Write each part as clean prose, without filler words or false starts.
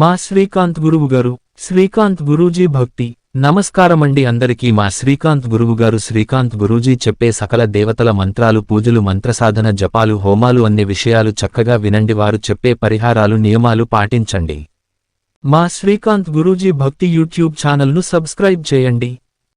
మా శ్రీకాంత్ గురువుగారు. శ్రీకాంత్ గురూజీ భక్తి. నమస్కారమండి అందరికీ. మా శ్రీకాంత్ గురువుగారు. శ్రీకాంత్ గురూజీ చెప్పే సకల దేవతల మంత్రాలు, పూజలు, మంత్రసాధన, జపాలు, హోమాలు అన్ని విషయాలు చక్కగా వినండి. వారు చెప్పే పరిహారాలు, నియమాలు పాటించండి. మా శ్రీకాంత్ గురూజీ భక్తి యూట్యూబ్ ఛానల్ను సబ్స్క్రైబ్ చేయండి.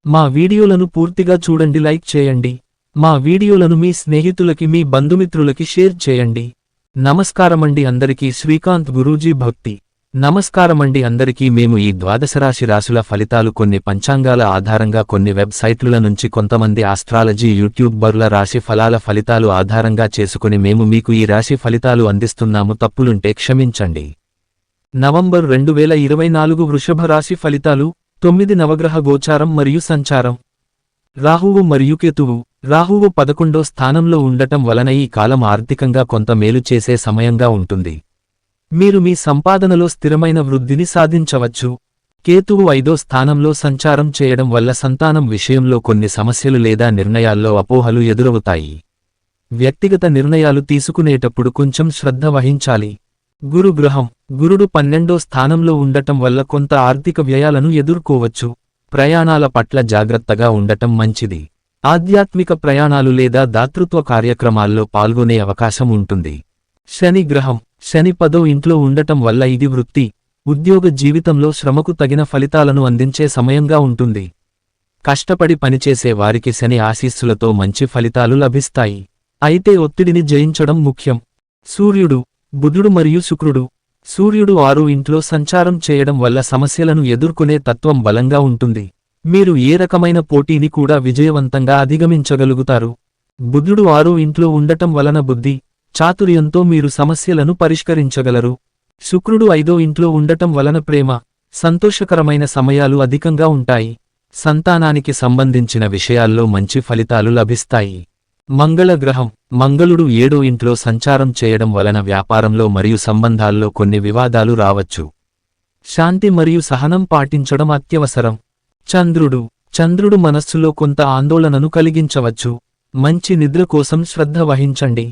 మా వీడియోలను పూర్తిగా చూడండి, లైక్ చేయండి. మా వీడియోలను మీ స్నేహితులకి, మీ బంధుమిత్రులకి షేర్ చేయండి. నమస్కారమండి అందరికీ. శ్రీకాంత్ గురూజీ భక్తి. నమస్కారమండి అందరికీ. మేము ఈ ద్వాదశరాశి రాశుల ఫలితాలు కొన్ని పంచాంగాల ఆధారంగా, కొన్ని వెబ్సైట్ల నుంచి, కొంతమంది ఆస్ట్రాలజీ యూట్యూబర్ల రాశి ఫలాల ఫలితాలు ఆధారంగా చేసుకుని మేము మీకు ఈ రాశి ఫలితాలు అందిస్తున్నాము. తప్పులుంటే క్షమించండి. నవంబర్ 2024 వృషభ రాశి ఫలితాలు. 9 నవగ్రహ గోచారం మరియు సంచారం. రాహువు మరియు కేతువు. రాహువు 11వ స్థానంలో ఉండటం వలన ఈ కాలం ఆర్థికంగా కొంత మేలు చేసే సమయంగా ఉంటుంది. మీరు మీ సంపాదనలో స్థిరమైన వృద్ధిని సాధించవచ్చు. కేతువు 5వ స్థానంలో సంచారం చేయడం వల్ల సంతానం విషయంలో కొన్ని సమస్యలు లేదా నిర్ణయాల్లో అపోహలు ఎదురవుతాయి. వ్యక్తిగత నిర్ణయాలు తీసుకునేటప్పుడు కొంచెం శ్రద్ధ వహించాలి. గురు గ్రహం. గురుడు 12వ స్థానంలో ఉండటం వల్ల కొంత ఆర్థిక వ్యయాలను ఎదుర్కోవచ్చు. ప్రయాణాల పట్ల జాగ్రత్తగా ఉండటం మంచిది. ఆధ్యాత్మిక ప్రయాణాలు లేదా దాతృత్వ కార్యక్రమాల్లో పాల్గొనే అవకాశం ఉంటుంది. శని గ్రహం. శని 10వ ఇంట్లో ఉండటం వల్ల ఇది వృత్తి, ఉద్యోగ జీవితంలో శ్రమకు తగిన ఫలితాలను అందించే సమయంగా ఉంటుంది. కష్టపడి పనిచేసే వారికి శని ఆశీస్సులతో మంచి ఫలితాలు లభిస్తాయి. అయితే ఒత్తిడిని జయించడం ముఖ్యం. సూర్యుడు. బుధుడు మరియు శుక్రుడు. సూర్యుడు 6వ ఇంట్లో సంచారం చేయడం వల్ల సమస్యలను ఎదుర్కొనే తత్వం బలంగా ఉంటుంది. మీరు ఏ రకమైన పోటీని కూడా విజయవంతంగా అధిగమించగలుగుతారు. బుధుడు 6వ ఇంట్లో ఉండటం వలన బుద్ధి, చాతుర్యంతో మీరు సమస్యలను పరిష్కరించగలరు. శుక్రుడు 5వ ఇంట్లో ఉండటం వలన ప్రేమ, సంతోషకరమైన సమయాలు అధికంగా ఉంటాయి. సంతానానికి సంబంధించిన విషయాల్లో మంచి ఫలితాలు లభిస్తాయి. మంగళ గ్రహం. మంగళుడు 7వ ఇంట్లో సంచారం చేయడం వలన వ్యాపారంలో మరియు సంబంధాల్లో కొన్ని వివాదాలు రావచ్చు. శాంతి మరియు సహనం పాటించడం అత్యవసరం. చంద్రుడు. చంద్రుడు మనస్సులో కొంత ఆందోళనను కలిగించవచ్చు. మంచి నిద్ర కోసం శ్రద్ధ వహించండి.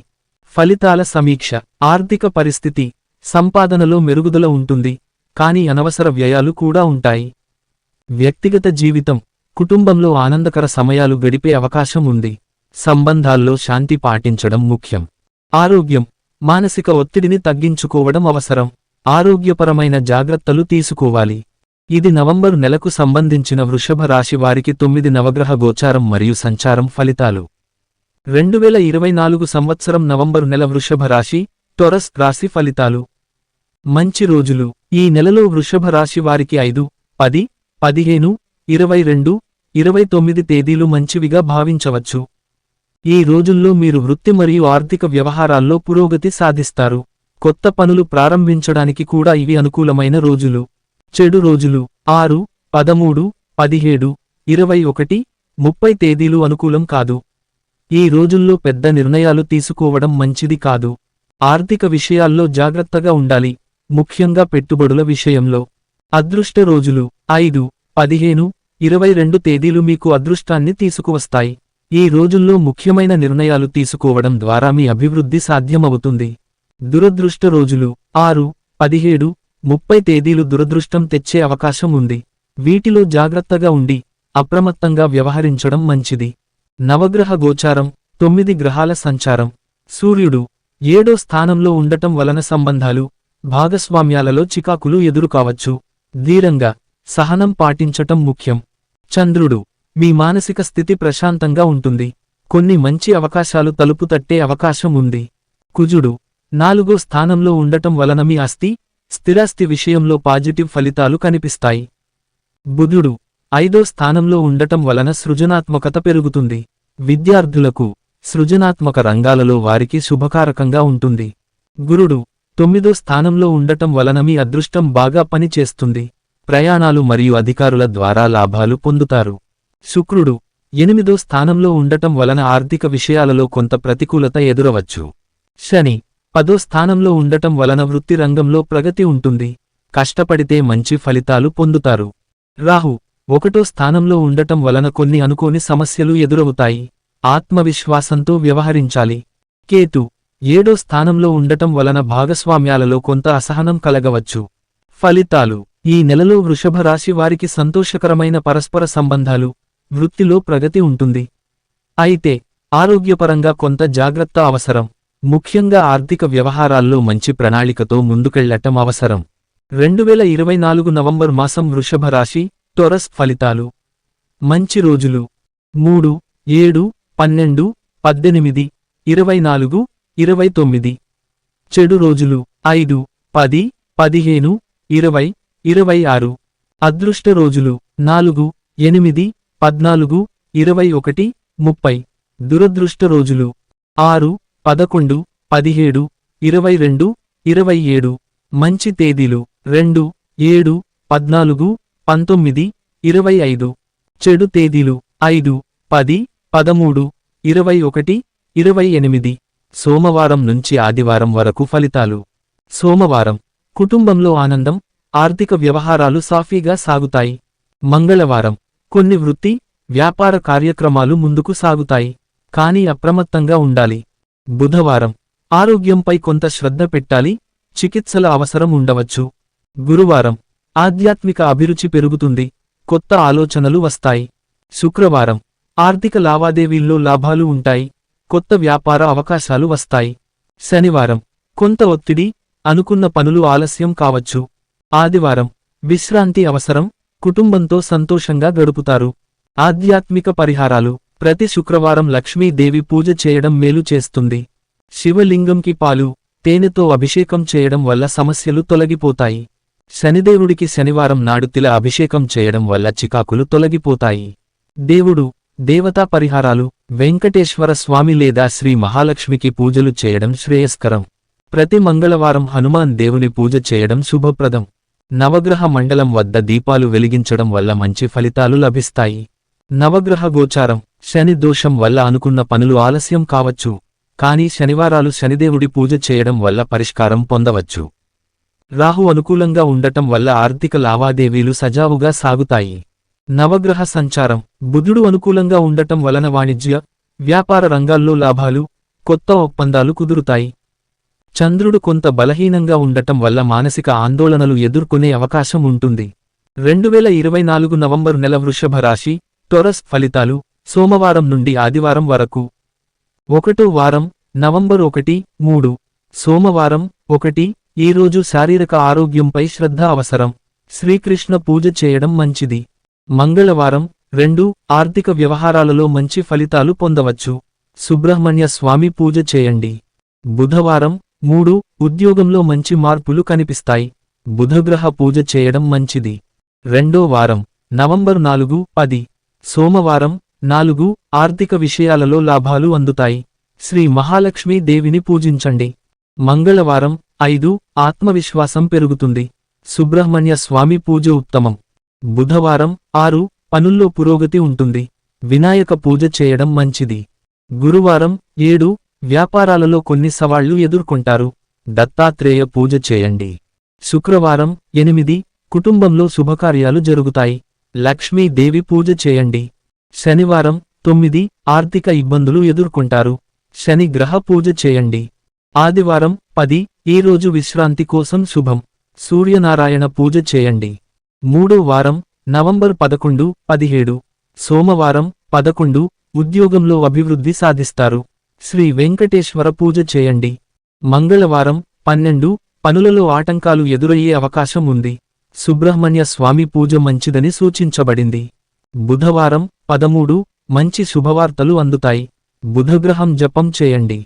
ఫలితాల సమీక్ష. ఆర్థిక పరిస్థితి. సంపాదనలో మెరుగుదల ఉంటుంది, కానీ అనవసర వ్యయాలు కూడా ఉంటాయి. వ్యక్తిగత జీవితం. కుటుంబంలో ఆనందకర సమయాలు గడిపే అవకాశం ఉంది. సంబంధాల్లో శాంతి పాటించడం ముఖ్యం. ఆరోగ్యం. మానసిక ఒత్తిడిని తగ్గించుకోవడం అవసరం. ఆరోగ్యపరమైన జాగ్రత్తలు తీసుకోవాలి. ఇది నవంబర్ నెలకు సంబంధించిన వృషభ రాశి వారికి 9 నవగ్రహ గోచారం మరియు సంచారం ఫలితాలు. 2024 సంవత్సరం నవంబరు నెల వృషభ రాశి, టొరస్ రాశి ఫలితాలు. మంచి రోజులు. ఈ నెలలో వృషభ రాశి వారికి 5, 10, 15, 22, 29 తేదీలు మంచివిగా భావించవచ్చు. ఈ రోజుల్లో మీరు వృత్తి మరియు ఆర్థిక వ్యవహారాల్లో పురోగతి సాధిస్తారు. కొత్త పనులు ప్రారంభించడానికి కూడా ఇవి అనుకూలమైన రోజులు. చెడు రోజులు. 6, 13, 17, 21, 30 తేదీలు అనుకూలం కాదు. ఈ రోజుల్లో పెద్ద నిర్ణయాలు తీసుకోవడం మంచిది కాదు. ఆర్థిక విషయాల్లో జాగ్రత్తగా ఉండాలి, ముఖ్యంగా పెట్టుబడుల విషయంలో. అదృష్ట రోజులు. 5, 15, 22 తేదీలు మీకు అదృష్టాన్ని తీసుకువస్తాయి. ఈ రోజుల్లో ముఖ్యమైన నిర్ణయాలు తీసుకోవడం ద్వారా మీ అభివృద్ధి సాధ్యమవుతుంది. దురదృష్ట రోజులు. 6, 17, 30 తేదీలు దురదృష్టం తెచ్చే అవకాశం ఉంది. వీటిలో జాగ్రత్తగా ఉండి, అప్రమత్తంగా వ్యవహరించడం మంచిది. నవగ్రహ గోచారం. 9 గ్రహాల సంచారం. సూర్యుడు 7వ స్థానంలో ఉండటం వలన సంబంధాలు, భాగస్వామ్యాలలో చికాకులు ఎదురుకావచ్చు. ధీరంగా, సహనం పాటించటం ముఖ్యం. చంద్రుడు. మీ మానసిక స్థితి ప్రశాంతంగా ఉంటుంది. కొన్ని మంచి అవకాశాలు తలుపు తట్టే అవకాశం ఉంది. కుజుడు 4వ స్థానంలో ఉండటం వలన మీ ఆస్తి, స్థిరాస్తి విషయంలో పాజిటివ్ ఫలితాలు కనిపిస్తాయి. బుధుడు 5వ స్థానంలో ఉండటం వలన సృజనాత్మకత పెరుగుతుంది. విద్యార్థులకు సృజనాత్మక రంగాలలో వారికి శుభకారకంగా ఉంటుంది. గురుడు 9వ స్థానంలో ఉండటం వలన మీ అదృష్టం బాగా పనిచేస్తుంది. ప్రయాణాలు మరియు అధికారుల ద్వారా లాభాలు పొందుతారు. శుక్రుడు 8వ స్థానంలో ఉండటం వలన ఆర్థిక విషయాలలో కొంత ప్రతికూలత ఎదురవచ్చు. శని 10వ స్థానంలో ఉండటం వలన వృత్తి రంగంలో ప్రగతి ఉంటుంది. కష్టపడితే మంచి ఫలితాలు పొందుతారు. రాహు 1వ స్థానంలో ఉండటం వలన కొన్ని అనుకోని సమస్యలు ఎదురవుతాయి. ఆత్మవిశ్వాసంతో వ్యవహరించాలి. కేతు 7వ స్థానంలో ఉండటం వలన భాగస్వామ్యాలలో కొంత అసహనం కలగవచ్చు. ఫలితాలు. ఈ నెలలో వృషభ రాశి వారికి సంతోషకరమైన పరస్పర సంబంధాలు, వృత్తిలో ప్రగతి ఉంటుంది. అయితే ఆరోగ్యపరంగా కొంత జాగ్రత్త అవసరం. ముఖ్యంగా ఆర్థిక వ్యవహారాల్లో మంచి ప్రణాళికతో ముందుకెళ్లటం అవసరం. 2024 నవంబర్ మాసం వృషభ రాశి, టొరస్ ఫలితాలు. మంచి రోజులు 3, 7, 12, 18, 24, 29. చెడు రోజులు 5, 10, 15, 20, 26. అదృష్ట రోజులు 4, 8, 14, 21, 30. దురదృష్ట రోజులు 6, 11, 17, 22, 27. మంచి తేదీలు 2, 7, 14, 19, 25. చెడు తేదీలు 5, 10, 13, 21, 28. సోమవారం నుంచి ఆదివారం వరకు ఫలితాలు. సోమవారం కుటుంబంలో ఆనందం, ఆర్థిక వ్యవహారాలు సాఫీగా సాగుతాయి. మంగళవారం కొన్ని వృత్తి, వ్యాపార కార్యక్రమాలు ముందుకు సాగుతాయి. కానీ అప్రమత్తంగా ఉండాలి. బుధవారం ఆరోగ్యంపై కొంత శ్రద్ధ పెట్టాలి, చికిత్సల అవసరం ఉండవచ్చు. గురువారం ఆధ్యాత్మిక అభిరుచి పెరుగుతుంది, కొత్త ఆలోచనలు వస్తాయి. శుక్రవారం ఆర్థిక లావాదేవీల్లో లాభాలు ఉంటాయి, కొత్త వ్యాపార అవకాశాలు వస్తాయి. శనివారం కొంత ఒత్తిడి, అనుకున్న పనులు ఆలస్యం కావచ్చు. ఆదివారం విశ్రాంతి అవసరం, కుటుంబంతో సంతోషంగా గడుపుతారు. ఆధ్యాత్మిక పరిహారాలు. ప్రతి శుక్రవారం లక్ష్మీదేవి పూజ చేయడం మేలు చేస్తుంది. శివలింగంకి పాలు, తేనెతో అభిషేకం చేయడం వల్ల సమస్యలు తొలగిపోతాయి. శనిదేవుడికి శనివారం నాడు తిల అభిషేకం చేయడం వల్ల చికాకులు తొలగిపోతాయి. దేవుడు, దేవతా పరిహారాలు. వెంకటేశ్వర స్వామి లేదా శ్రీ మహాలక్ష్మికి పూజలు చేయడం శ్రేయస్కరం. ప్రతి మంగళవారం హనుమాన్ దేవుని పూజ చేయడం శుభప్రదం. నవగ్రహ మండలం వద్ద దీపాలు వెలిగించడం వల్ల మంచి ఫలితాలు లభిస్తాయి. నవగ్రహ గోచారం. శని దోషం వల్ల అనుకున్న పనులు ఆలస్యం కావచ్చు, కానీ శనివారాలు శనిదేవుడి పూజ చేయడం వల్ల పరిష్కారం పొందవచ్చు. రాహు అనుకూలంగా ఉండటం వల్ల ఆర్థిక లావాదేవీలు సజావుగా సాగుతాయి. నవగ్రహ సంచారం. బుధుడు అనుకూలంగా ఉండటం వలన వాణిజ్య, వ్యాపార రంగాల్లో లాభాలు, కొత్త ఒప్పందాలు కుదురుతాయి. చంద్రుడు కొంత బలహీనంగా ఉండటం వల్ల మానసిక ఆందోళనలు ఎదుర్కొనే అవకాశం ఉంటుంది. 2024 నవంబరు నెల వృషభ రాశి, టొరస్ ఫలితాలు. సోమవారం నుండి ఆదివారం వరకు. 1వ వారం నవంబర్ 1, 3. సోమవారం 1. ఈ రోజు శారీరక ఆరోగ్యంపై శ్రద్ధ అవసరం. శ్రీకృష్ణ పూజ చేయడం మంచిది. మంగళవారం 2. ఆర్థిక వ్యవహారాలలో మంచి ఫలితాలు పొందవచ్చు. సుబ్రహ్మణ్య స్వామి పూజ చేయండి. బుధవారం 3. ఉద్యోగంలో మంచి మార్పులు కనిపిస్తాయి. బుధగ్రహ పూజ చేయడం మంచిది. 2వ వారం నవంబర్ 4, 10. సోమవారం 4. ఆర్థిక విషయాలలో లాభాలు అందుతాయి. శ్రీ మహాలక్ష్మీ దేవిని పూజించండి. మంగళవారం 5. ఆత్మవిశ్వాసం పెరుగుతుంది. సుబ్రహ్మణ్య స్వామి పూజ ఉత్తమం. బుధవారం 6. పనుల్లో పురోగతి ఉంటుంది. వినాయక పూజ చేయడం మంచిది. గురువారం 7. వ్యాపారాలలో కొన్ని సవాళ్లు ఎదుర్కొంటారు. దత్తాత్రేయ పూజ చేయండి. శుక్రవారం 8. కుటుంబంలో శుభకార్యాలు జరుగుతాయి. లక్ష్మీదేవి పూజ చేయండి. శనివారం 9. ఆర్థిక ఇబ్బందులు ఎదుర్కొంటారు. శని గ్రహ పూజ చేయండి. ఆదివారం 10. ఈ రోజు విశ్రాంతి కోసం శుభం. సూర్యనారాయణ పూజ చేయండి. 3వ వారం నవంబర్ 11, 17. సోమవారం 11. ఉద్యోగంలో అభివృద్ధి సాధిస్తారు. శ్రీ వెంకటేశ్వర పూజ చేయండి. మంగళవారం 12. పనులలో ఆటంకాలు ఎదురయ్యే అవకాశం ఉంది. సుబ్రహ్మణ్య స్వామి పూజ మంచిదని సూచించబడింది. బుధవారం 13. మంచి శుభవార్తలు అందుతాయి. బుధగ్రహం జపం చేయండి.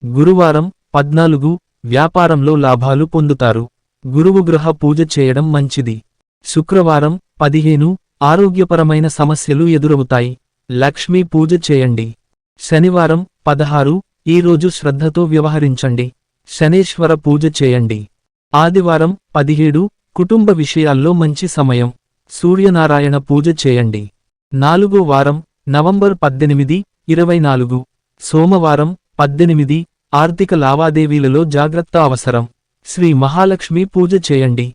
గురువారం 14. వ్యాపారంలో లాభాలు పొందుతారు. గురువుగ్రహ పూజ చేయడం మంచిది. శుక్రవారం 15. ఆరోగ్యపరమైన సమస్యలు ఎదురవుతాయి. లక్ష్మీ పూజ చేయండి. శనివారం 16. ఈ రోజు శ్రద్ధతో వ్యవహరించండి. శనేశ్వర పూజ చేయండి. ఆదివారం 17. కుటుంబ విషయాల్లో మంచి సమయం. సూర్యనారాయణ పూజ చేయండి. 4వ వారం నవంబర్ 18, 24. సోమవారం 18. ఆర్థిక లావాదేవీలలో జాగ్రత్త అవసరం. శ్రీ మహాలక్ష్మి పూజ చేయండి.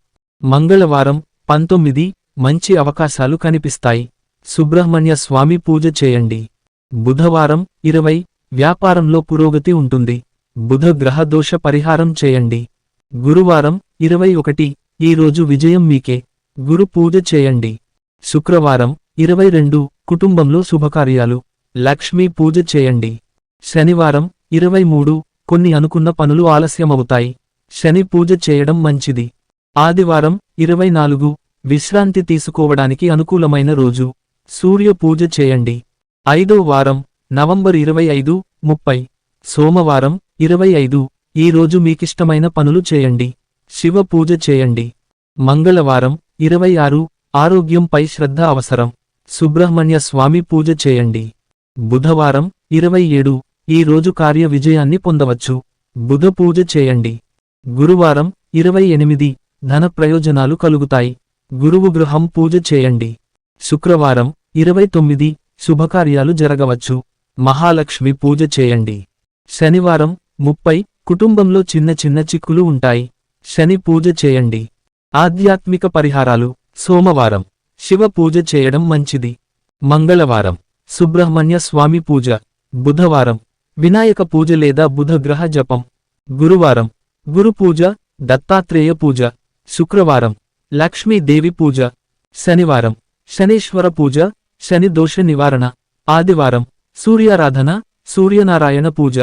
మంగళవారం 19. మంచి అవకాశాలు కనిపిస్తాయి. సుబ్రహ్మణ్య స్వామి పూజ చేయండి. బుధవారం 20. వ్యాపారంలో పురోగతి ఉంటుంది. బుధ గ్రహ దోష పరిహారం చేయండి. గురువారం 21. ఈ రోజు విజయం మీకే. గురు పూజ చేయండి. శుక్రవారం 22 కుటుంబంలో శుభకార్యాలు. లక్ష్మీ పూజ చేయండి. శనివారం 23 కొన్ని అనుకున్న పనులు ఆలస్యమవుతాయి. శని పూజ చేయడం మంచిది. ఆదివారం 24 విశ్రాంతి తీసుకోవడానికి అనుకూలమైన రోజు. సూర్య పూజ చేయండి. 5వ వారం నవంబర్ 25, 30 సోమవారం 25 ఈ రోజు మీకిష్టమైన పనులు చేయండి. శివ పూజ చేయండి. మంగళవారం 26 ఆరోగ్యంపై శ్రద్ధ అవసరం. సుబ్రహ్మణ్య స్వామి పూజ చేయండి. బుధవారం 27 ఈ రోజు కార్య విజయాన్ని పొందవచ్చు. బుధ పూజ చేయండి. గురువారం 28 ధన ప్రయోజనాలు కలుగుతాయి. గురువు గృహం పూజ చేయండి. శుక్రవారం 29 శుభకార్యాలు జరగవచ్చు. మహాలక్ష్మి పూజ చేయండి. శనివారం 30 కుటుంబంలో చిన్న చిన్న చిక్కులు ఉంటాయి. శని పూజ చేయండి. ఆధ్యాత్మిక పరిహారాలు. సోమవారం శివ పూజ చేయడం మంచిది. మంగళవారం సుబ్రహ్మణ్య స్వామి పూజ. బుధవారం వినాయక పూజ లేదా బుధ గ్రహ జపం. గురువారం గురు పూజ, దత్తాత్రేయ పూజ. శుక్రవారం లక్ష్మీదేవి పూజ. శనివారం శనీశ్వర పూజ, శని దోష నివారణ. ఆదివారం సూర్యారాధన, సూర్యనారాయణ పూజ.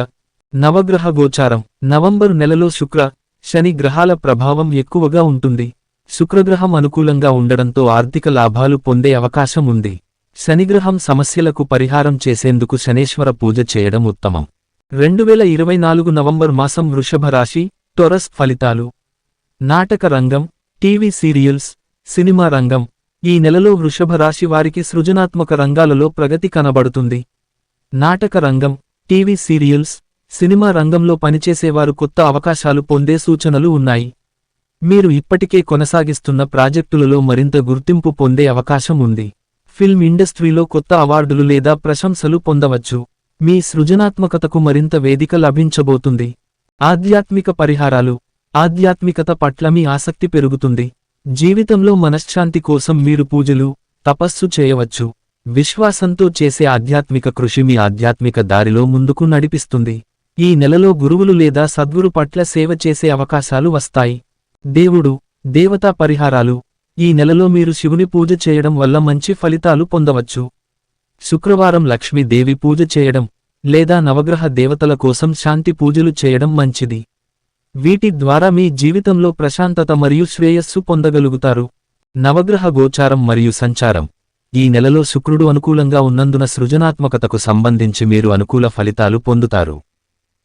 నవగ్రహ గోచారం. నవంబరు నెలలో శుక్ర, శని గ్రహాల ప్రభావం ఎక్కువగా ఉంటుంది. శుక్రగ్రహం అనుకూలంగా ఉండడంతో ఆర్థిక లాభాలు పొందే అవకాశం ఉంది. శనిగ్రహం సమస్యలకు పరిహారం చేసేందుకు శనేశ్వర పూజ చేయడం ఉత్తమం. 2024 నవంబర్ మాసం వృషభ రాశి, టొరస్ ఫలితాలు. నాటక రంగం, టీవీ సీరియల్స్, సినిమా రంగం. ఈ నెలలో వృషభ రాశి వారికి సృజనాత్మక రంగాలలో ప్రగతి కనబడుతుంది. నాటక రంగం, టీవీ సీరియల్స్, సినిమా రంగంలో పనిచేసేవారు కొత్త అవకాశాలు పొందే సూచనలు ఉన్నాయి. మీరు ఇప్పటికే కొనసాగిస్తున్న ప్రాజెక్టులలో మరింత గుర్తింపు పొందే అవకాశం ఉంది. ఫిల్మ్ ఇండస్ట్రీలో కొత్త అవార్డులు లేదా ప్రశంసలు పొందవచ్చు. మీ సృజనాత్మకతకు మరింత వేదిక లభించబోతుంది. ఆధ్యాత్మిక పరిహారాలు. ఆధ్యాత్మికత పట్ల మీ ఆసక్తి పెరుగుతుంది. జీవితంలో మనశ్శాంతి కోసం మీరు పూజలు, తపస్సు చేయవచ్చు. విశ్వాసంతో చేసే ఆధ్యాత్మిక కృషి మీ ఆధ్యాత్మిక దారిలో ముందుకు నడిపిస్తుంది. ఈ నెలలో గురువులు లేదా సద్గురు పట్ల సేవ చేసే అవకాశాలు వస్తాయి. దేవుడు, దేవతా పరిహారాలు. ఈ నెలలో మీరు శివుని పూజ చేయడం వల్ల మంచి ఫలితాలు పొందవచ్చు. శుక్రవారం లక్ష్మీదేవి పూజ చేయడం, లేదా నవగ్రహ దేవతల కోసం శాంతి పూజలు చేయడం మంచిది. వీటి ద్వారా మీ జీవితంలో ప్రశాంతత మరియు శ్రేయస్సు పొందగలుగుతారు. నవగ్రహ గోచారం మరియు సంచారం. ఈ నెలలో శుక్రుడు అనుకూలంగా ఉన్నందున సృజనాత్మకతకు సంబంధించి మీరు అనుకూల ఫలితాలు పొందుతారు.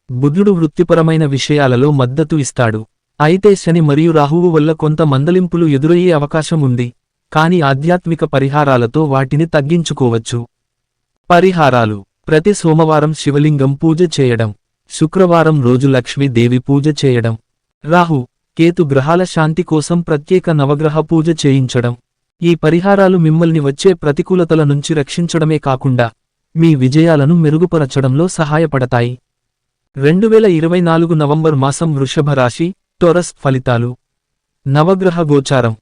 బుధుడు వృత్తిపరమైన విషయాలలో మద్దతు ఇస్తాడు. అయితే శని మరియు రాహువు వల్ల కొంత మందలింపులు ఎదురయ్యే అవకాశం ఉంది. కాని ఆధ్యాత్మిక పరిహారాలతో వాటిని తగ్గించుకోవచ్చు. పరిహారాలు. ప్రతి సోమవారం శివలింగం పూజ చేయడం. శుక్రవారం రోజు లక్ష్మీదేవి పూజ చేయడం. రాహు, కేతు గ్రహాల శాంతి కోసం ప్రత్యేక నవగ్రహ పూజ చేయించడం. ఈ పరిహారాలు మిమ్మల్ని వచ్చే ప్రతికూలతల నుంచి రక్షించడమే కాకుండా మీ విజయాలను మెరుగుపరచడంలో సహాయపడతాయి. 2024 నవంబర్ మాసం వృషభ రాశి, టొరస్ ఫలితాలు. నవగ్రహ గోచారం.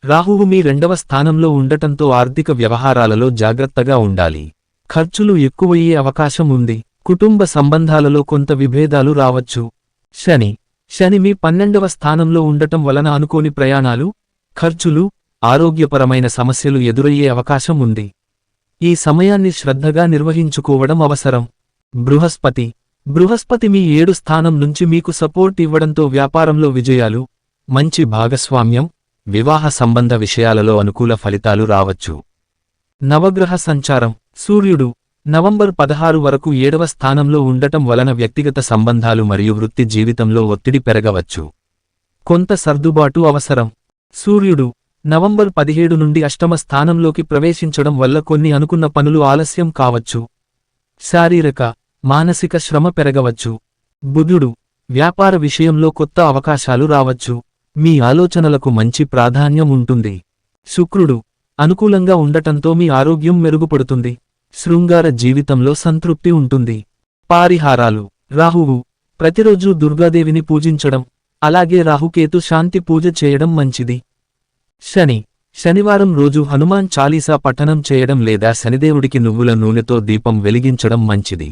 రాహువు మీ 2వ స్థానంలో ఉండటంతో ఆర్థిక వ్యవహారాలలో జాగ్రత్తగా ఉండాలి. ఖర్చులు ఎక్కువయ్యే అవకాశం ఉంది. కుటుంబ సంబంధాలలో కొంత విభేదాలు రావచ్చు. శని మీ 12వ స్థానంలో ఉండటం వలన అనుకోని ప్రయాణాలు, ఖర్చులు, ఆరోగ్యపరమైన సమస్యలు ఎదురయ్యే అవకాశం ఉంది. ఈ సమయాన్ని శ్రద్ధగా నిర్వహించుకోవడం అవసరం. బృహస్పతి మీ 7 స్థానం నుంచి మీకు సపోర్ట్ ఇవ్వడంతో వ్యాపారంలో విజయాలు, మంచి భాగస్వామ్యం, వివాహ సంబంధ విషయాలలో అనుకూల ఫలితాలు రావచ్చు. నవగ్రహ సంచారం. సూర్యుడు నవంబర్ 16 వరకు 7వ స్థానంలో ఉండటం వలన వ్యక్తిగత సంబంధాలు మరియు వృత్తి జీవితంలో ఒత్తిడి పెరగవచ్చు. కొంత సర్దుబాటు అవసరం. సూర్యుడు నవంబర్ 17 నుండి 8వ స్థానంలోకి ప్రవేశించడం వల్ల కొన్ని అనుకున్న పనులు ఆలస్యం కావచ్చు. శారీరక, మానసిక శ్రమ పెరగవచ్చు. బుధుడు వ్యాపార విషయంలో కొత్త అవకాశాలు రావచ్చు. మీ ఆలోచనలకు మంచి ప్రాధాన్యం ఉంటుంది. శుక్రుడు అనుకూలంగా ఉండటంతో మీ ఆరోగ్యం మెరుగుపడుతుంది. శృంగార జీవితంలో సంతృప్తి ఉంటుంది. పరిహారాలు. రాహువు ప్రతిరోజూ దుర్గాదేవిని పూజించడం, అలాగే రాహుకేతు శాంతి పూజ చేయడం మంచిది. శనివారం రోజు హనుమాన్ చాలీసా పఠనం చేయడం లేదా శనిదేవుడికి నువ్వుల నూనెతో దీపం వెలిగించడం మంచిది.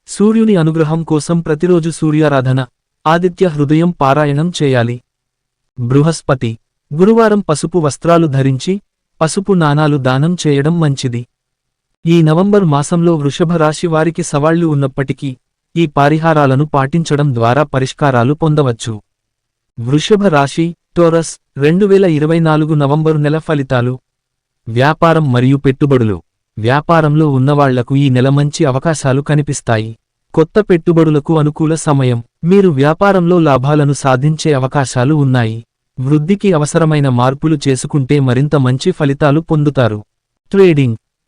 సూర్యుని అనుగ్రహం కోసం ప్రతిరోజు సూర్యారాధన, ఆదిత్య హృదయం పారాయణం చేయాలి. బృహస్పతి, గురువారం పసుపు వస్త్రాలు ధరించి పసుపు నాణాలు దానం చేయడం మంచిది. ఈ నవంబర్ మాసంలో వృషభ రాశి వారికి సవాళ్లు ఉన్నప్పటికీ ఈ పరిహారాలను పాటించడం ద్వారా పరిష్కారాలు పొందవచ్చు. వృషభ రాశి, టోరస్, 2024 నవంబరు నెల ఫలితాలు. వ్యాపారం మరియు పెట్టుబడులు. వ్యాపారంలో ఉన్నవాళ్లకు ఈ నెల మంచి అవకాశాలు కనిపిస్తాయి. కొత్త పెట్టుబడులకు అనుకూల సమయం. మీరు వ్యాపారంలో లాభాలను సాధించే అవకాశాలు ఉన్నాయి. వృద్ధికి అవసరమైన మార్పులు చేసుకుంటే మరింత మంచి ఫలితాలు పొందుతారు.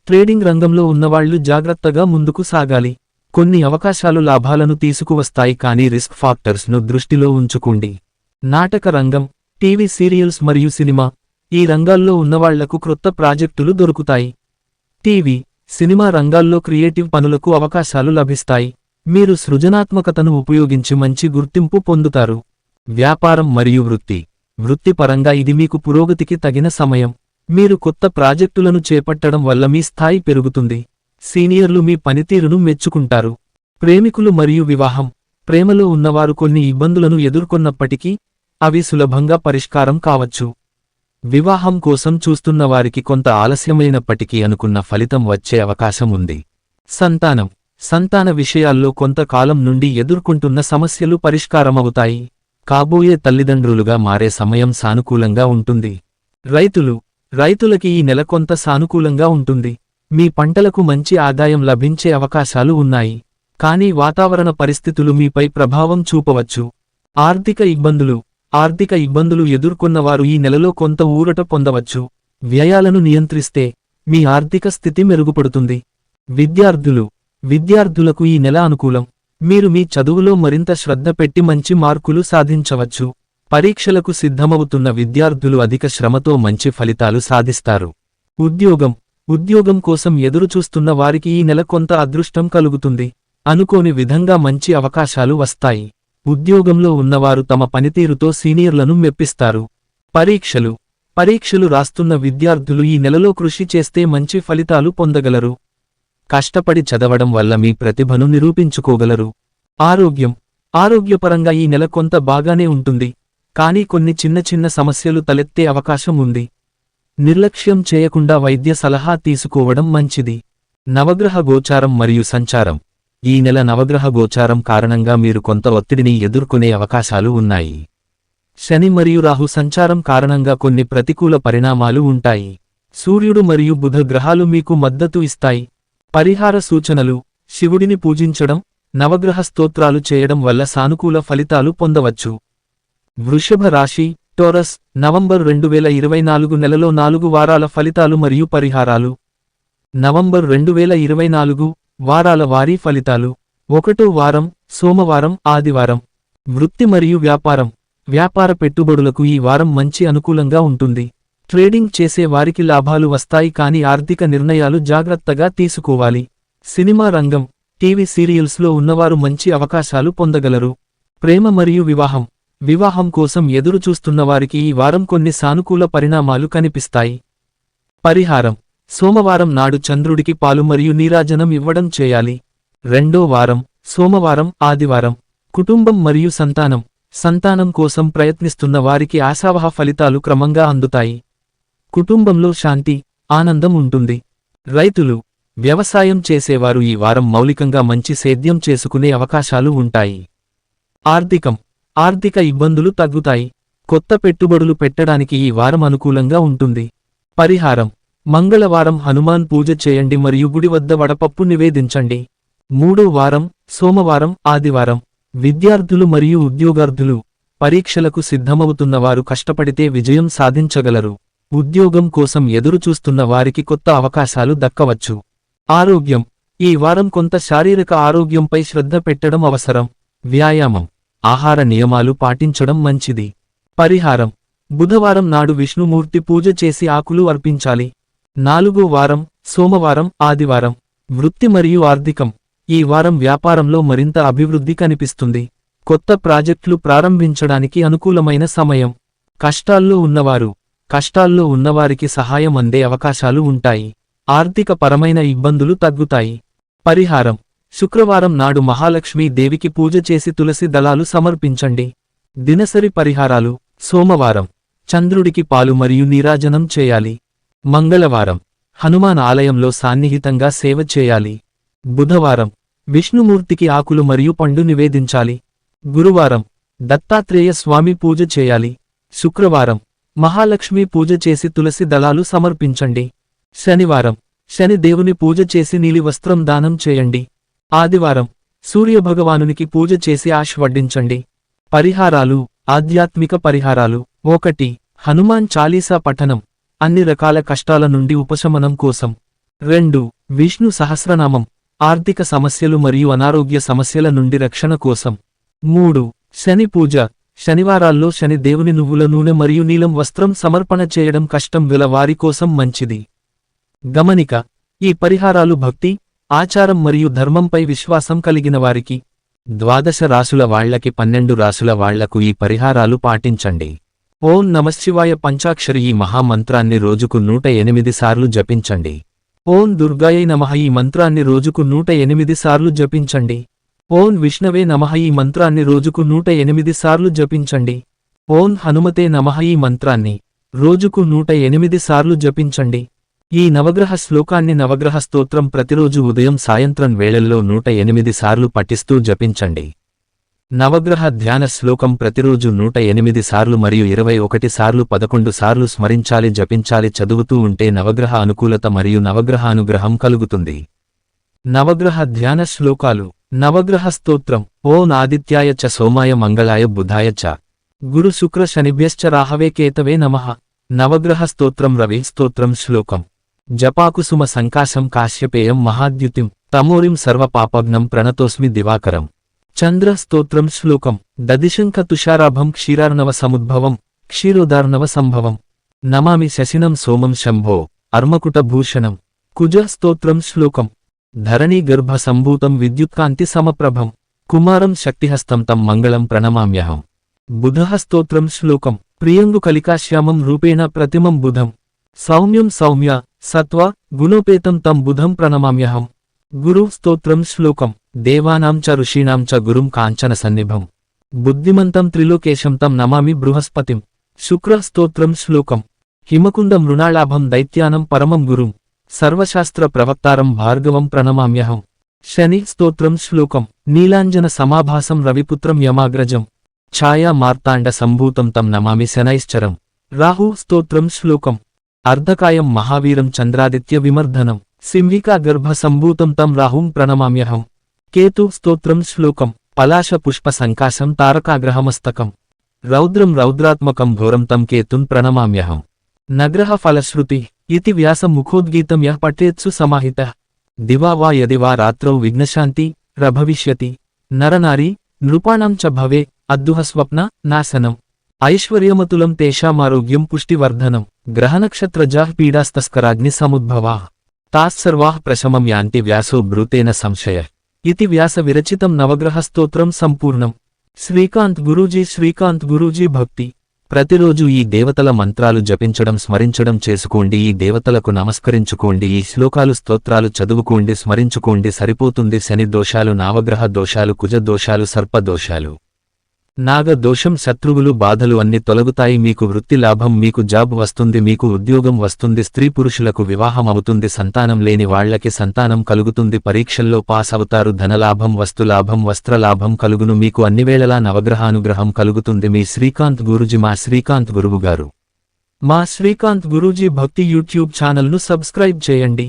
ట్రేడింగ్ రంగంలో ఉన్నవాళ్లు జాగ్రత్తగా ముందుకు సాగాలి. కొన్ని అవకాశాలు లాభాలను తీసుకువస్తాయి కానీ రిస్క్ ఫాక్టర్స్ను దృష్టిలో ఉంచుకోండి. నాటక రంగం, టీవీ సీరియల్స్ మరియు సినిమా, ఈ రంగాల్లో ఉన్నవాళ్లకు క్రొత్త ప్రాజెక్టులు దొరుకుతాయి. టీవీ, సినిమా రంగాల్లో క్రియేటివ్ పనులకు అవకాశాలు లభిస్తాయి. మీరు సృజనాత్మకతను ఉపయోగించి మంచి గుర్తింపు పొందుతారు. వ్యాపారం మరియు వృత్తిపరంగా ఇది మీకు పురోగతికి తగిన సమయం. మీరు కొత్త ప్రాజెక్టులను చేపట్టడం వల్ల మీ స్థాయి పెరుగుతుంది. సీనియర్లు మీ పనితీరును మెచ్చుకుంటారు. ప్రేమికులు మరియు వివాహం. ప్రేమలో ఉన్నవారు కొన్ని ఇబ్బందులను ఎదుర్కొన్నప్పటికీ అవి సులభంగా పరిష్కారం కావచ్చు. వివాహం కోసం చూస్తున్న వారికి కొంత ఆలస్యమైనప్పటికీ అనుకున్న ఫలితం వచ్చే అవకాశం ఉంది. సంతాన విషయాల్లో కొంతకాలం నుండి ఎదుర్కొంటున్న సమస్యలు పరిష్కారమవుతాయి. కాబోయే తల్లిదండ్రులుగా మారే సమయం సానుకూలంగా ఉంటుంది. రైతులకి ఈ నెల కొంత సానుకూలంగా ఉంటుంది. మీ పంటలకు మంచి ఆదాయం లభించే అవకాశాలు ఉన్నాయి. కానీ వాతావరణ పరిస్థితులు మీపై ప్రభావం చూపవచ్చు. ఆర్థిక ఇబ్బందులు ఎదుర్కొన్నవారు ఈ నెలలో కొంత ఊరట పొందవచ్చు. వ్యయాలను నియంత్రిస్తే మీ ఆర్థిక స్థితి మెరుగుపడుతుంది. విద్యార్థులకు ఈ నెల అనుకూలం. మీరు మీ చదువులో మరింత శ్రద్ధ పెట్టి మంచి మార్కులు సాధించవచ్చు. పరీక్షలకు సిద్ధమవుతున్న విద్యార్థులు అధిక శ్రమతో మంచి ఫలితాలు సాధిస్తారు. ఉద్యోగం కోసం ఎదురుచూస్తున్న వారికి ఈ నెల కొంత అదృష్టం కలుగుతుంది. అనుకోని విధంగా మంచి అవకాశాలు వస్తాయి. ఉద్యోగంలో ఉన్నవారు తమ పనితీరుతో సీనియర్లను మెప్పిస్తారు. పరీక్షలు రాస్తున్న విద్యార్థులు ఈ నెలలో కృషి చేస్తే మంచి ఫలితాలు పొందగలరు. కష్టపడి చదవడం వల్ల మీ ప్రతిభను నిరూపించుకోగలరు. ఆరోగ్యపరంగా ఈ నెల కొంత బాగానే ఉంటుంది. కానీ కొన్ని చిన్న సమస్యలు తలెత్తే అవకాశం ఉంది. నిర్లక్ష్యం చేయకుండా వైద్య సలహా తీసుకోవడం మంచిది. నవగ్రహ గోచారం మరియు సంచారం. ఈ నెల నవగ్రహ గోచారం కారణంగా మీరు కొంత ఒత్తిడిని ఎదుర్కొనే అవకాశాలు ఉన్నాయి. శని మరియు రాహు సంచారం కారణంగా కొన్ని ప్రతికూల పరిణామాలు ఉంటాయి. సూర్యుడు మరియు బుధ గ్రహాలు మీకు మద్దతు ఇస్తాయి. పరిహార సూచనలు: శివుడిని పూజించడం, నవగ్రహ స్తోత్రాలు చేయడం వల్ల సానుకూల ఫలితాలు పొందవచ్చు. వృషభ రాశి, టోరస్, నవంబర్ 2024 నెలలో 4 వారాల ఫలితాలు మరియు పరిహారాలు. నవంబర్ 2024 వారాల వారీ ఫలితాలు. 1వ వారం, సోమవారం, ఆదివారం. వృత్తి మరియు వ్యాపార పెట్టుబడులకు ఈ వారం మంచి అనుకూలంగా ఉంటుంది. ట్రేడింగ్ చేసే వారికి లాభాలు వస్తాయి కానీ ఆర్థిక నిర్ణయాలు జాగ్రత్తగా తీసుకోవాలి. సినిమా రంగం, టీవీ సీరియల్స్లో ఉన్నవారు మంచి అవకాశాలు పొందగలరు. ప్రేమ మరియు వివాహం కోసం ఎదురుచూస్తున్న వారికి ఈ వారం కొన్ని సానుకూల పరిణామాలు కనిపిస్తాయి. పరిహారం: సోమవారం నాడు చంద్రుడికి పాలు మరియు నీరాజనం ఇవ్వడం చేయాలి. 2వ వారం, సోమవారం, ఆదివారం. కుటుంబం మరియు సంతానం కోసం ప్రయత్నిస్తున్న వారికి ఆశావహ ఫలితాలు క్రమంగా అందుతాయి. కుటుంబంలో శాంతి, ఆనందం ఉంటుంది. వ్యవసాయం చేసేవారు ఈ వారం మౌలికంగా మంచి సేద్యం చేసుకునే అవకాశాలు ఉంటాయి. ఆర్థిక ఇబ్బందులు తగ్గుతాయి. కొత్త పెట్టుబడులు పెట్టడానికి ఈ వారం అనుకూలంగా ఉంటుంది. పరిహారం: మంగళవారం హనుమాన్ పూజ చేయండి మరియు గుడి వద్ద వడపప్పు నివేదించండి. 3వ వారం, సోమవారం, ఆదివారం. విద్యార్థులు మరియు ఉద్యోగార్థులు. పరీక్షలకు సిద్ధమవుతున్నవారు కష్టపడితే విజయం సాధించగలరు. ఉద్యోగం కోసం ఎదురుచూస్తున్న వారికి కొత్త అవకాశాలు దక్కవచ్చు. ఆరోగ్యం: ఈ వారం కొంత శారీరక ఆరోగ్యంపై శ్రద్ధ పెట్టడం అవసరం. వ్యాయామం, ఆహార నియమాలు పాటించడం మంచిది. పరిహారం: బుధవారం నాడు విష్ణుమూర్తి పూజ చేసి ఆకులు అర్పించాలి. 4వ వారం, సోమవారం, ఆదివారం. వృత్తి మరియు ఆర్థికం. ఈ వారం వ్యాపారంలో మరింత అభివృద్ధి కనిపిస్తుంది. కొత్త ప్రాజెక్టులు ప్రారంభించడానికి అనుకూలమైన సమయం. కష్టాల్లో ఉన్నవారికి సహాయం అందే అవకాశాలు ఉంటాయి. ఆర్థిక పరమైన ఇబ్బందులు తగ్గుతాయి. పరిహారం: శుక్రవారం నాడు మహాలక్ష్మీ దేవికి పూజ చేసి తులసి దళాలు సమర్పించండి. దినసరి పరిహారాలు: సోమవారం చంద్రుడికి పాలు మరియు నీరాజనం చేయాలి. మంగళవారం హనుమాన్ ఆలయంలో సాన్నిహితంగా సేవ చేయాలి. బుధవారం విష్ణుమూర్తికి ఆకులు మరియు పండు నివేదించాలి. గురువారం దత్తాత్రేయ స్వామి పూజ చేయాలి. శుక్రవారం మహాలక్ష్మి పూజ చేసి తులసి దళాలు సమర్పించండి. శనివారం శని దేవుని పూజ చేసి నీలి వస్త్రం దానం చేయండి. ఆదివారం సూర్యభగవానునికి పూజ చేసి ఆశ్ వడ్డించండి. పరిహారాలు: ఆధ్యాత్మిక పరిహారాలు 1. హనుమాన్ చాలీసా పఠనం, అన్ని రకాల కష్టాల నుండి ఉపశమనం కోసం. 2. విష్ణు సహస్రనామం, ఆర్థిక సమస్యలు మరియు అనారోగ్య సమస్యల నుండి రక్షణ కోసం. 3. శని పూజ, శనివారాల్లో శని దేవుని నువ్వుల నూనె మరియు నీలం వస్త్రం సమర్పణ చేయడం కష్టం గల వారి కోసం మంచిది. గమనిక: ఈ పరిహారాలు భక్తి, ఆచారం మరియు ధర్మంపై విశ్వాసం కలిగిన వారికి. 12 రాసుల వాళ్లకి 12 రాసుల వాళ్లకు ఈ పరిహారాలు పాటించండి. ఓం నమశ్శివాయ పంచాక్షరి ఈ మహామంత్రాన్ని రోజుకు 108 సార్లు జపించండి. ఓం దుర్గాయై నమః ఈ మంత్రాన్ని రోజుకు 108 సార్లు జపించండి. ఓం విష్ణవే నమః ఈ మంత్రాన్ని రోజుకు 108 సార్లు జపించండి. ఓం హనుమతే నమః ఈ మంత్రాన్ని రోజుకు 108 సార్లు జపించండి. ఈ నవగ్రహ శ్లోకాన్ని నవగ్రహ స్తోత్రం ప్రతిరోజు ఉదయం సాయంత్రం వేళల్లో 108 సార్లు పఠిస్తూ జపించండి. నవగ్రహ ధ్యాన శ్లోకం ప్రతిరోజు 108 సార్లు మరియు 21 సార్లు 11 సార్లు స్మరించాలి, జపించాలి. చదువుతూ ఉంటే నవగ్రహ అనుకూలత మరియు నవగ్రహ అనుగ్రహం కలుగుతుంది. నవగ్రహ ధ్యాన శ్లోకాలు: నవగ్రహ స్తోత్రం: ఓం ఆదిత్యాయ చ సోమాయ మంగళాయ బుధాయ చ గురు శుక్ర శనిభ్యశ్చ రాహవే కేతవే నమః. నవగ్రహ స్తోత్రం రవి స్తోత్రం శ్లోకం: జపాకుసుమ సంకాశం కాశ్యపేయం మహాద్యుతిం తమోరిం సర్వపాపఘ్నం ప్రణతోస్మి దివాకరం. చంద్ర స్తోత్రం శ్లోకం: దదిశంఖ తుషారాభం క్షీరార్ణవ సముద్భవం క్షీరోదార్ణవ సంభవం నమామి శశినం సోమం శంభో అర్మకుట భూషణం. కుజ స్తోత్రం శ్లోకం: ధరణీ గర్భ సంభూతం విద్యుత్కాంతి సమప్రభం కుమారం శక్తిహస్తం తం మంగళం ప్రణమామ్యహం. బుధః స్తోత్రం శ్లోకం: ప్రియంగు కలికాశ్యామం రూపేణ ప్రతిమం బుధం సౌమ్యం సౌమ్య సత్వ గుణోపేతం తం బుధం ప్రణమామ్యహం. గురు స్తోత్రం శ్లోకం: దేవానాం చ ఋషీణాం చ గురుం కాంచన సన్నిభం బుద్ధిమంతం త్రిలోకేశం తం నమామి బృహస్పతిం. శుక్ర స్తోత్రం శ్లోకం: హిమకుంద మృణాళాభం దైత్యానం పరమం గురుం సర్వశాస్త్ర ప్రవక్తారం భార్గవం ప్రణమామ్యహం. శని స్తోత్రం శ్లోకం: నీలాంజన సమాభాసం రవిపుత్రం యమాగ్రజం ఛాయా మార్తాండ సంభూతం తం నమామి శనైశ్చరం. రాహు స్తోత్రం శ్లోకం: అర్ధకాయం మహావీరం చంద్రాదిత్య విమర్ధనం సింహికా గర్భ సంభూతం తం రాహుం ప్రణమామ్యహం. కేతు స్తోత్రం శ్లోకం: పలాశ పుష్ప సంకాశం తారకాగ్రహమస్తకం రౌద్రం రౌద్రాత్మకం ఘోరం తం కేతున్ ప్రణమామ్యహం. నగ్రహ ఫలశ్రుతి ఇతి వ్యాస ముఖోద్గీతం యః పఠేత్సు సమాహితః దివా వా యది వా రాత్రౌ విఘ్నశాంతి రభవిష్యతి. నరనారీ నృపాణం చ భవే అద్దుహ స్వప్న నాశనం ఐశ్వర్యమతులం తేషామారోగ్యం పుష్టివర్ధనం. గ్రహనక్షత్రజాః పీడాస్తస్కరాగ్ని సముద్భవాః తాస్సర్వాః ప్రశమం యాంతి వ్యాసో బ్రూతేన సంశయః ఇతి వ్యాస విరచితం. నవగ్రహ స్తోత్రం సంపూర్ణం. శ్రీకాంత్ గురూజీ భక్తి. ప్రతిరోజు ఈ దేవతల మంత్రాలు జపించడం స్మరించడం చేసుకోండి. ఈ దేవతలకు నమస్కరించుకోండి. ఈ శ్లోకాలు స్తోత్రాలు చదువుకోండి, స్మరించుకోండి. సరిపోతుంది. శని దోషాలు, నావగ్రహ దోషాలు, కుజ దోషాలు, సర్ప దోషాలు, నాగ దోషం, శత్రువులు, బాధలు అన్ని తొలగుతాయి. మీకు వృత్తి లాభం, మీకు జాబ్ వస్తుంది, మీకు ఉద్యోగం వస్తుంది. స్త్రీ పురుషులకు వివాహం అవుతుంది. సంతానం లేని వాళ్లకి సంతానం కలుగుతుంది. పరీక్షల్లో పాస్ అవుతారు. ధనలాభం, వస్తులాభం, వస్త్రలాభం కలుగును. మీకు అన్నివేళలా నవగ్రహానుగ్రహం కలుగుతుంది. మీ శ్రీకాంత్ గురూజీ. మా శ్రీకాంత్ గురువుగారు. మా శ్రీకాంత్ గురూజీ భక్తి యూట్యూబ్ ఛానల్ను సబ్స్క్రైబ్ చేయండి.